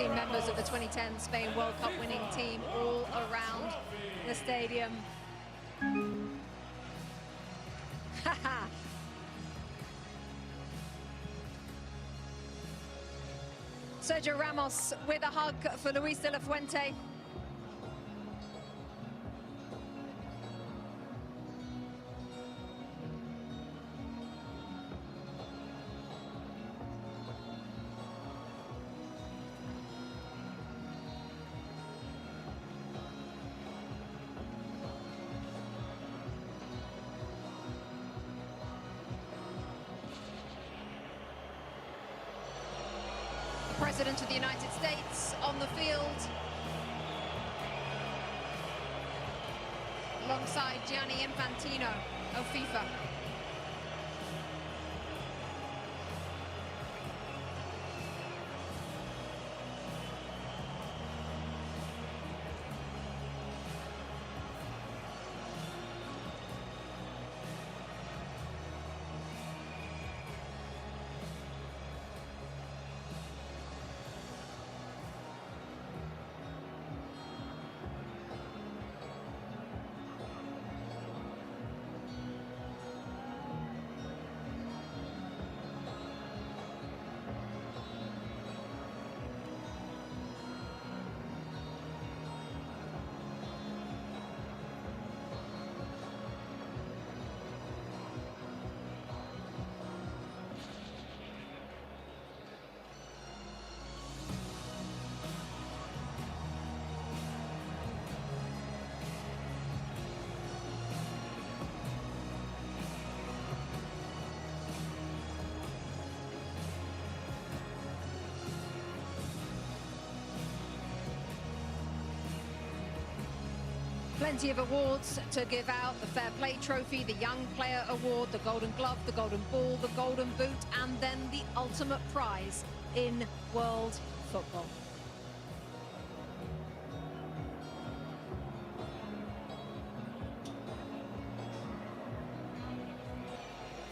Members of the 2010 Spain World Cup winning team all around the stadium. Sergio Ramos with a hug for Luis de la Fuente. President of the United States on the field, alongside Gianni Infantino of FIFA. Plenty of awards to give out: the Fair Play Trophy, the Young Player Award, the Golden Glove, the Golden Ball, the Golden Boot, and then the ultimate prize in world football.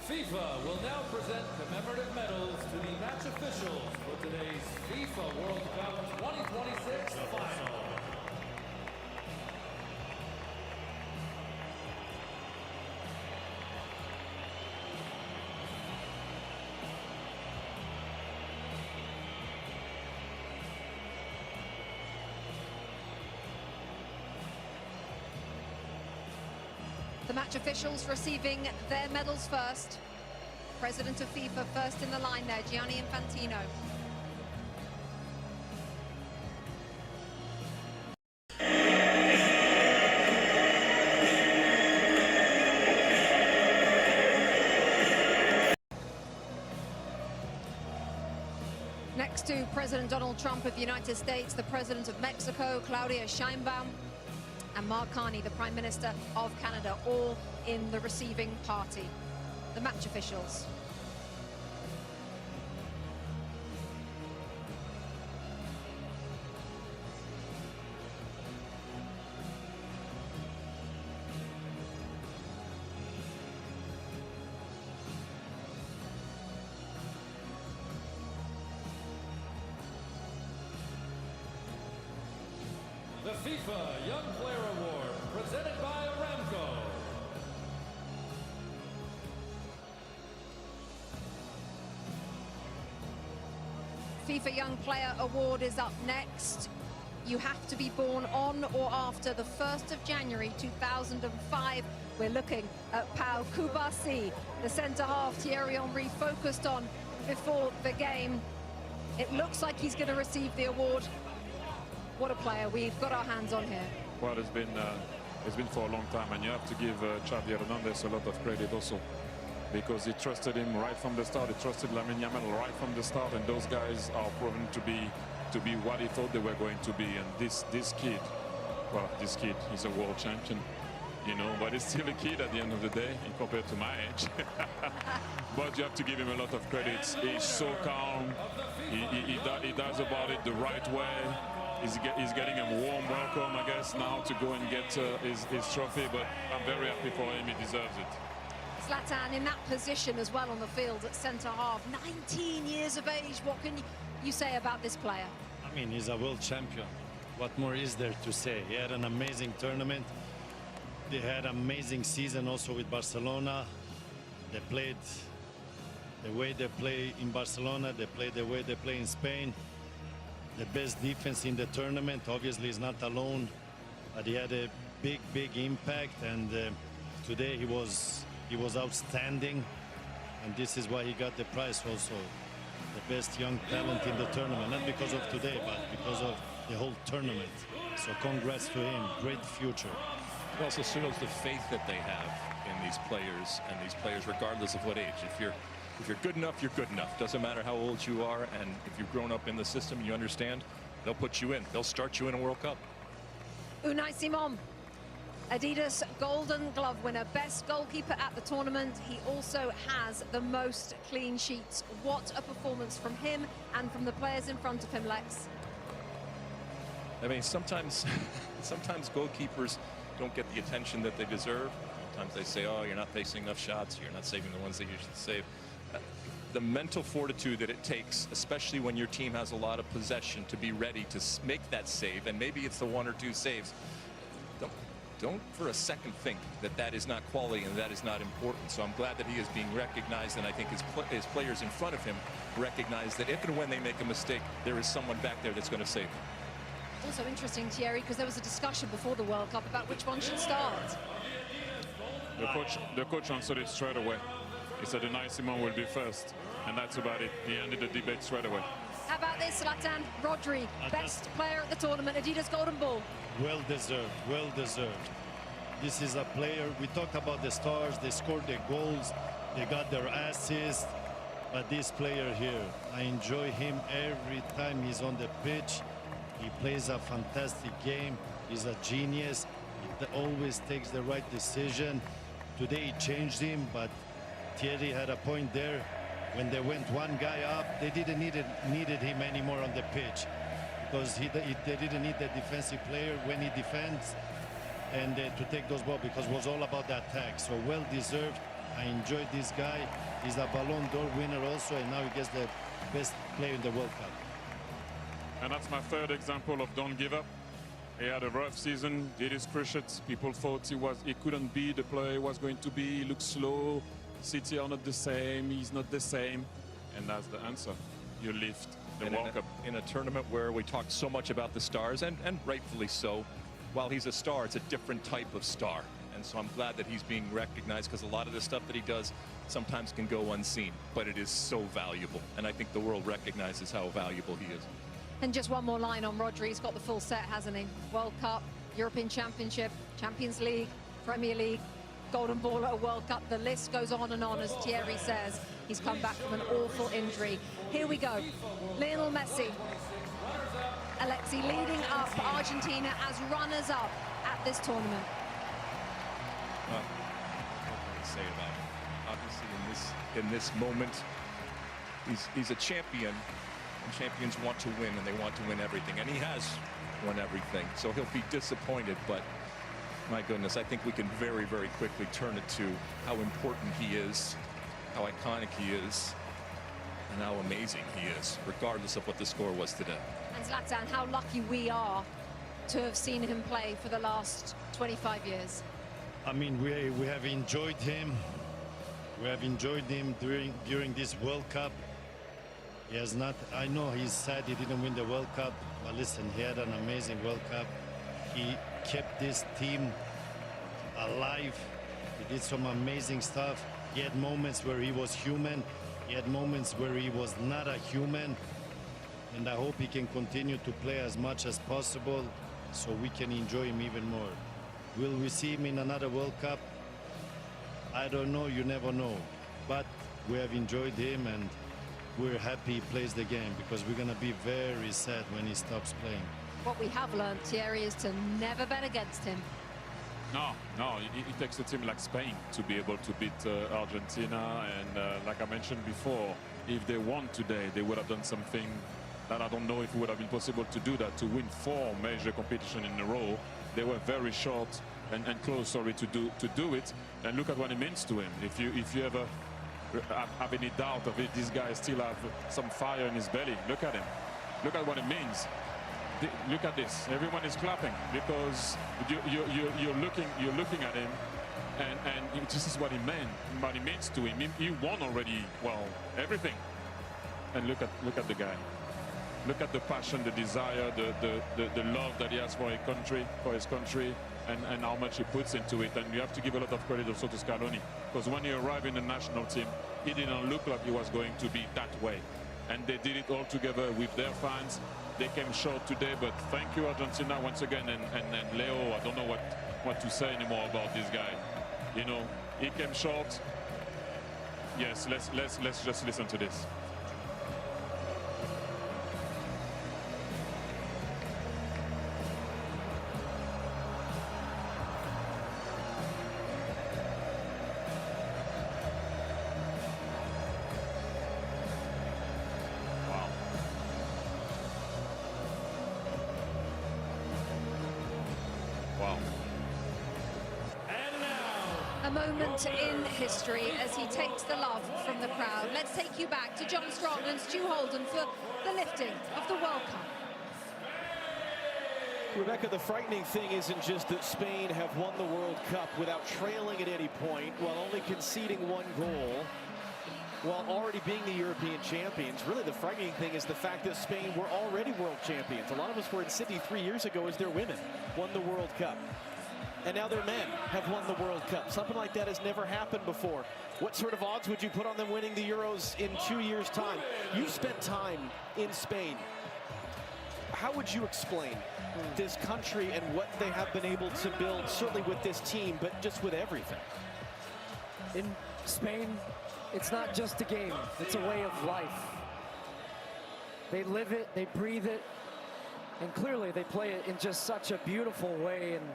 FIFA will now present commemorative medals to the match officials for today's FIFA World Cup 2026 final. The match officials receiving their medals first. President of FIFA first in the line there, Gianni Infantino. Next to President Donald Trump of the United States, the President of Mexico, Claudia Sheinbaum, and Mark Carney, the Prime Minister of Canada, all in the receiving party. The match officials. The FIFA Young Player Award, presented by Aramco. FIFA Young Player Award is up next. You have to be born on or after the 1st of January 2005. We're looking at Pau Cubarsí, the centre-half Thierry Henry focused on before the game. It looks like he's going to receive the award. What a player we've got our hands on here. Well, it's been for a long time, and you have to give Xavi Hernandez a lot of credit also, because he trusted him right from the start. He trusted Lamine Yamal right from the start, and those guys are proven to be what he thought they were going to be. And this kid, well, this kid is a world champion, you know, but he's still a kid at the end of the day compared to my age. But you have to give him a lot of credit. He's so calm. He does about it the right way. He's getting a warm welcome, I guess, now to go and get his trophy, but I'm very happy for him. He deserves it. Zlatan in that position as well on the field at centre-half, 19 years of age. What can you say about this player? I mean, he's a world champion. What more is there to say? He had an amazing tournament. They had an amazing season also with Barcelona. They played the way they play in Barcelona. They played the way they play in Spain. The best defense in the tournament. Obviously, he's not alone, but he had a big impact. And today he was outstanding. And this is why he got the prize also. The best young talent in the tournament, not because of today, but because of the whole tournament. So congrats to him, great future. It also shows the faith that they have in these players, regardless of what age. If you're good enough, you're good enough. Doesn't matter how old you are, and if you've grown up in the system and you understand, they'll put you in. They'll start you in a World Cup. Unai Simon, Adidas Golden Glove winner, best goalkeeper at the tournament. He also has the most clean sheets. What a performance from him and from the players in front of him, Lex. I mean, sometimes goalkeepers don't get the attention that they deserve. Sometimes they say, oh, you're not facing enough shots, you're not saving the ones that you should save. The mental fortitude that it takes, especially when your team has a lot of possession, to be ready to make that save, and maybe it's the 1 or 2 saves. Don't for a second think that that is not quality and that is not important. So I'm glad that he is being recognized, and I think his players in front of him recognize that if and when they make a mistake, there is someone back there that's going to save them. Also interesting, Thierry, because there was a discussion before the World Cup about which one should start. The coach answered it straight away. He said Unai Simon will be first, and that's about it. He ended the debate straight away. How about this, Zlatan? Rodri, best player at the tournament, Adidas Golden Ball. Well deserved, well deserved. This is a player, we talked about the stars, they scored their goals, they got their assists, but this player here, I enjoy him every time he's on the pitch. He plays a fantastic game, he's a genius, he always takes the right decision. Today he changed him, but Thierry had a point there. When they went one guy up, they didn't needed him anymore on the pitch, because they didn't need the defensive player when he defends and to take those balls, because it was all about the attack. So well deserved. I enjoyed this guy. He's a Ballon d'Or winner also, and now he gets the best player in the World Cup. And that's my third example of don't give up. He had a rough season, did his cruciate. People thought he couldn't be the player he was going to be. He looked slow. City are not the same. He's not the same. And that's the answer. You lift the World Cup. In a tournament where we talked so much about the stars, and rightfully so, while he's a star, it's a different type of star. And so I'm glad that he's being recognized, because a lot of the stuff that he does sometimes can go unseen, but it is so valuable. And I think the world recognizes how valuable he is. And just one more line on Rodri. He's got the full set, hasn't he? World Cup, European Championship, Champions League, Premier League, Golden Ball at a World Cup. The list goes on and on, as Thierry says. He's come back from an awful injury. Here we go. Lionel Messi. Alexi leading up Argentina as runners-up at this tournament. Well, what can I say about it? Obviously, in this moment, he's a champion, and champions want to win, and they want to win everything, and he has won everything. So he'll be disappointed, but my goodness, I think we can very, very quickly turn it to how important he is, how iconic he is, and how amazing he is, regardless of what the score was today. And Zlatan, how lucky we are to have seen him play for the last 25 years. I mean, we have enjoyed him. We have enjoyed him during this World Cup. He has not, I know he's sad he didn't win the World Cup, but listen, he had an amazing World Cup. He kept this team alive. He did some amazing stuff. He had moments where he was human. He had moments where he was not a human. And I hope he can continue to play as much as possible so we can enjoy him even more. Will we see him in another World Cup? I don't know, you never know. But we have enjoyed him, and we're happy he plays the game, because we're going to be very sad when he stops playing. What we have learned, Thierry, is to never bet against him. No, it takes a team like Spain to be able to beat Argentina. And like I mentioned before, if they won today, they would have done something that I don't know if it would have been possible to do that, to win 4 major competitions in a row. They were very short and close, sorry, to do it. And look at what it means to him. If you ever have any doubt of it, this guy still have some fire in his belly. Look at him. Look at what it means. look at this. Everyone is clapping because you're looking at him, and this is what he meant. What he means to him. He won already. Well, everything. And look at the guy. Look at the passion, the desire, the love that he has for his country, and how much he puts into it. And you have to give a lot of credit also to Scaloni, because when he arrived in the national team, he didn't look like he was going to be that way. And they did it all together with their fans. They came short today, but thank you, Argentina, once again. And Leo, I don't know what to say anymore about this guy. You know, he came short. Yes, let's just listen to this. A moment in history as he takes the love from the crowd. Let's take you back to John Strong and Stu Holden for the lifting of the World Cup. Rebecca, the frightening thing isn't just that Spain have won the World Cup without trailing at any point, while only conceding one goal, while already being the European champions. Really, the frightening thing is the fact that Spain were already world champions. A lot of us were in Sydney 3 years ago as their women won the World Cup. And now their men have won the World Cup. Something like that has never happened before. What sort of odds would you put on them winning the Euros in 2 years' time? You've spent time in Spain. How would you explain this country and what they have been able to build, certainly with this team, but just with everything? In Spain, it's not just a game, it's a way of life. They live it, they breathe it, and clearly they play it in just such a beautiful way, and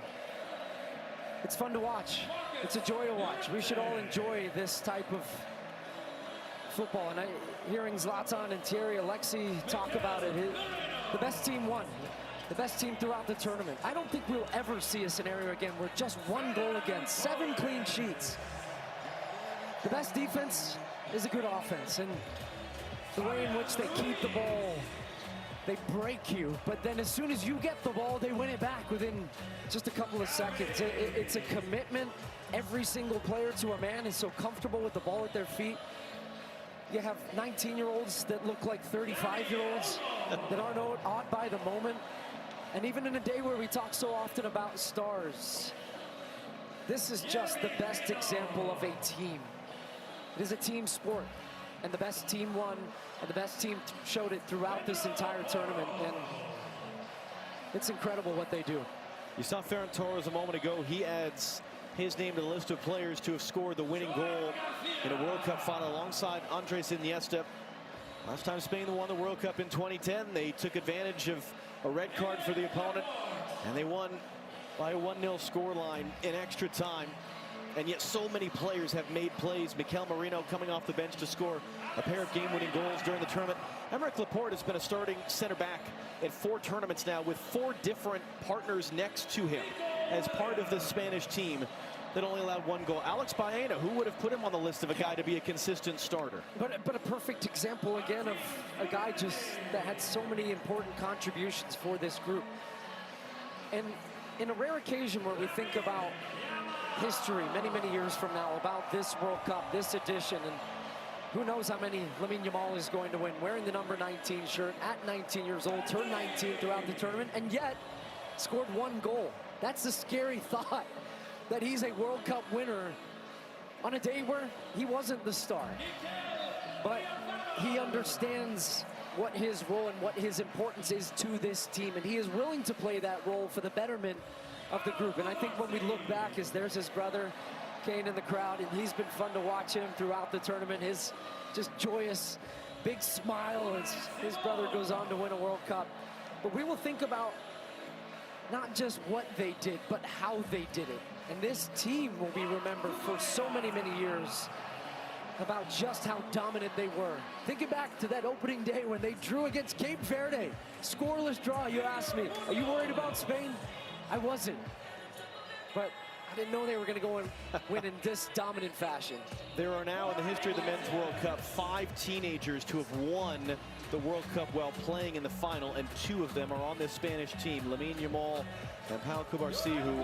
it's fun to watch. It's a joy to watch. We should all enjoy this type of football. And hearing Zlatan and Thierry Alexis talk about it, the best team won. The best team throughout the tournament. I don't think we'll ever see a scenario again where just one goal against, 7 clean sheets. The best defense is a good offense. And the way in which they keep the ball, they break you, but then as soon as you get the ball, they win it back within just a couple of seconds. It's a commitment. Every single player to a man is so comfortable with the ball at their feet. You have 19-year-olds that look like 35-year-olds that aren't awed by the moment. And even in a day where we talk so often about stars, this is just the best example of a team. It is a team sport. And the best team won, and the best team showed it throughout this entire tournament. And it's incredible what they do. You saw Ferran Torres a moment ago. He adds his name to the list of players to have scored the winning goal in a World Cup final alongside Andres Iniesta. Last time Spain won the World Cup in 2010, they took advantage of a red card for the opponent, and they won by a 1-0 scoreline in extra time. And yet so many players have made plays. Mikel Merino coming off the bench to score a pair of game-winning goals during the tournament. Aymeric Laporte has been a starting center back in 4 tournaments now, with 4 different partners next to him as part of the Spanish team that only allowed 1 goal. Alex Baena, who would have put him on the list of a guy to be a consistent starter? But a perfect example again of a guy just that had so many important contributions for this group. And in a rare occasion where we think about history many, many years from now about this World Cup, this edition, and who knows how many Lamine Yamal is going to win, wearing the number 19 shirt at 19 years old, turned 19 throughout the tournament, and yet scored 1 goal. That's the scary thought, that he's a World Cup winner on a day where he wasn't the star. But he understands what his role and what his importance is to this team, and he is willing to play that role for the betterment of the group. And I think when we look back, as there's his brother Kane in the crowd, and he's been fun to watch him throughout the tournament. His just joyous big smile as his brother goes on to win a World Cup. But we will think about not just what they did, but how they did it. And this team will be remembered for so many, many years about just how dominant they were. Thinking back to that opening day when they drew against Cape Verde, scoreless draw. You asked me, are you worried about Spain? I wasn't. But I didn't know they were going to go and win in this dominant fashion. There are now in the history of the Men's World Cup 5 teenagers to have won the World Cup while playing in the final, and 2 of them are on this Spanish team. Lamine Yamal and Pau Cubarsí, who,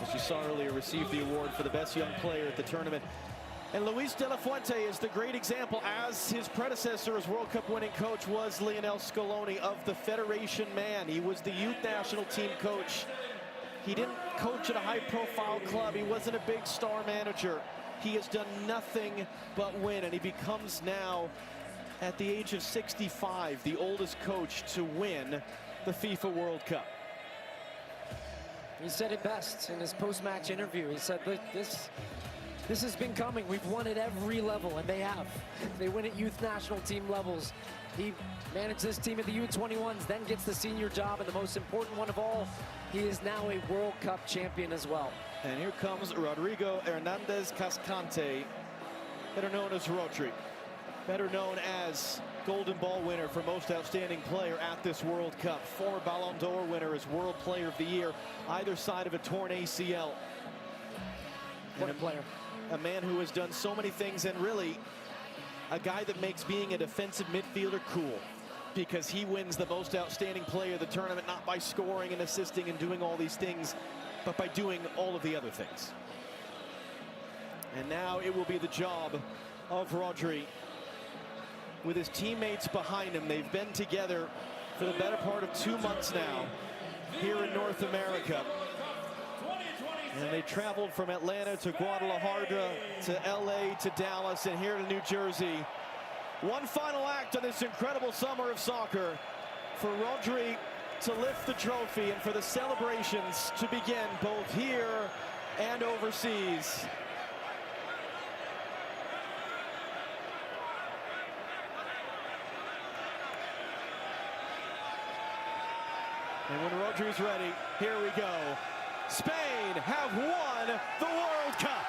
as you saw earlier, received the award for the best young player at the tournament. And Luis de la Fuente is the great example, as his predecessor as World Cup winning coach was Lionel Scaloni, of the Federation man. He was the youth national team coach. He didn't coach at a high-profile club. He wasn't a big star manager. He has done nothing but win, and he becomes now, at the age of 65, the oldest coach to win the FIFA World Cup. He said it best in his post-match interview. He said, this has been coming. We've won at every level, and they have. They win at youth national team levels. He managed this team at the U21s, then gets the senior job, and the most important one of all, he is now a World Cup champion as well. And here comes Rodrigo Hernandez Cascante, better known as Rodri, better known as Golden Ball winner for most outstanding player at this World Cup, former Ballon d'Or winner as World Player of the Year, either side of a torn ACL. What a player. A man who has done so many things, and really a guy that makes being a defensive midfielder cool, because he wins the most outstanding player of the tournament, not by scoring and assisting and doing all these things, but by doing all of the other things. And now it will be the job of Rodri, with his teammates behind him. They've been together for the better part of 2 months now here in North America. And they traveled from Atlanta to Guadalajara to LA to Dallas and here to New Jersey. One final act on this incredible summer of soccer for Rodri to lift the trophy and for the celebrations to begin both here and overseas. And when Rodri's ready, here we go. Spain have won the World Cup.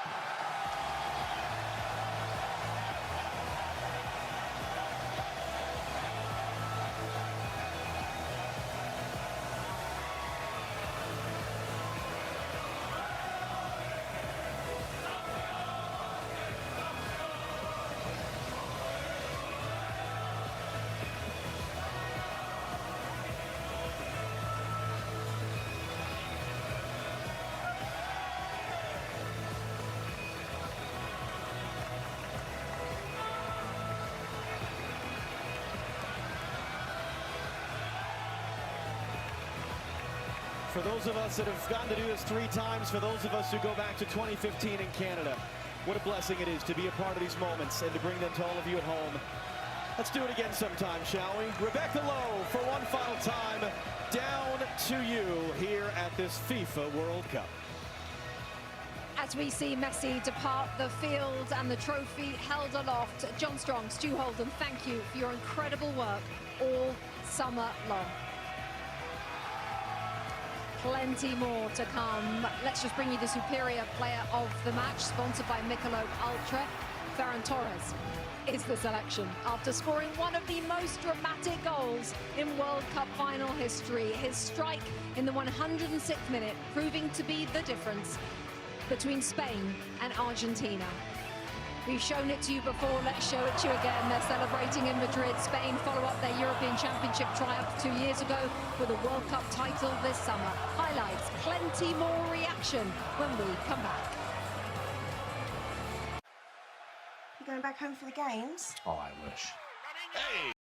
For those of us that have gotten to do this 3 times, for those of us who go back to 2015 in Canada, what a blessing it is to be a part of these moments and to bring them to all of you at home. Let's do it again sometime, shall we? Rebecca Lowe for one final time, down to you here at this FIFA World Cup. As we see Messi depart the field and the trophy held aloft, John Strong, Stu Holden, thank you for your incredible work all summer long. Plenty more to come. Let's just bring you the superior player of the match, sponsored by Michelob Ultra. Ferran Torres is the selection after scoring one of the most dramatic goals in World Cup final history. His strike in the 106th minute proving to be the difference between Spain and Argentina. We've shown it to you before, let's show it to you again. They're celebrating in Madrid. Spain follow up their European Championship triumph 2 years ago with a World Cup title this summer. Highlights, plenty more reaction when we come back. You going back home for the games? Oh, I wish. Hey!